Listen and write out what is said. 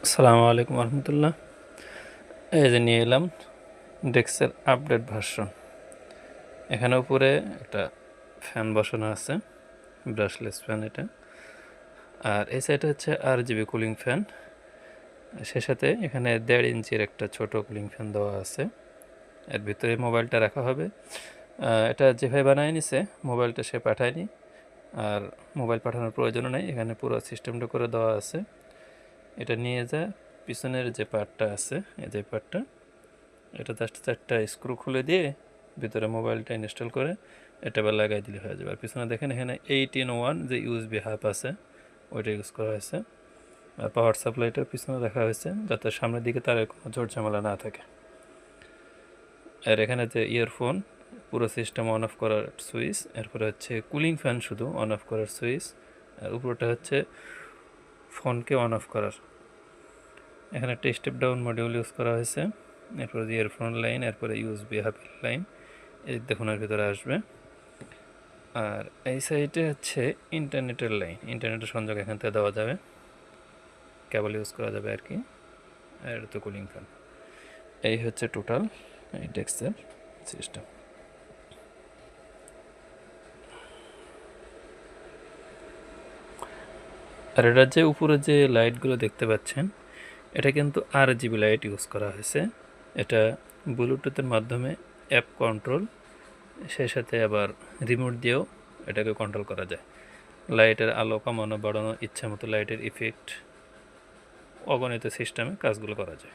আসসালামু আলাইকুম রহমতুল্লাহ। এই যে নিয়ে এলাম ডেক্সের আপডেট ভার্সন। এখানে উপরে একটা ফ্যান বসানো আছে, ব্রাশলেস ফ্যান এটা। আর এই সাইডে হচ্ছে RGB কুলিং ফ্যান, সে সাথে এখানে 1.5 ইঞ্চির একটা ছোট কুলিং ফ্যান দেওয়া আছে। এর ভিতরে মোবাইলটা রাখা হবে। এটা যেভাবে বানায় নিছে, মোবাইলটা সে পাঠায়নি, আর মোবাইল পাঠানোর প্রয়োজনও নেই। এখানে পুরো সিস্টেমটা করে দেওয়া আছে। এটা নিয়ে যায় পিছনের যে পার্টটা আছে, এই যে পার্টটা, এটা জাস্ট 4টা স্ক্রু খুলে দিয়ে ভিতরে মোবাইলটা ইনস্টল করে এটা আবার লাগাই দিলে হয়ে যাবে। আর পিছনে দেখেন এখানে 8-in-1 যে USB হাব আছে ওইটা ইউজ করা হয়েছে। আর পাওয়ার সাপ্লাইটার পিছনে দেখা হয়েছে যাতে সামনের দিকে তার কোনো ঝোড় ঝামেলা না থাকে। আর এখানে যে ইয়ারফোন, পুরো সিস্টেম অন অফ করার সুইচ, এরপরে হচ্ছে কুলিং ফ্যান শুধু অন অফ করার সুইচ, আর উপরটা হচ্ছে ফোনকে অন অফ করার। এখানে একটা স্টেপ ডাউন মডিউল ইউজ করা হয়েছে। এরপরে ইয়ারফোন লাইন, এরপরে USB হাবের লাইন এই দেখুন এর ভিতরে আসবে। আর এই সাইডে হচ্ছে ইন্টারনেটের লাইন, ইন্টারনেটের সংযোগ এখান থেকে দেওয়া যাবে, কেবল ইউজ করা যাবে আর কি। আর এটা তো কুলিং ফ্যান। এই হচ্ছে টোটাল এই ডেস্কের সিস্টেম। আর এটার যে উপরে যে লাইটগুলো দেখতে পাচ্ছেন, এটা কিন্তু RGB লাইট ইউজ করা হয়েছে। এটা ব্লুটুথের মাধ্যমে অ্যাপ কন্ট্রোল, সেই সাথে আবার রিমোট দিয়েও এটাকে কন্ট্রোল করা যায়। লাইটের আলো কমানো বাড়ানো, ইচ্ছা মতো লাইটের ইফেক্ট, অগণিত সিস্টেমে কাজগুলো করা যায়।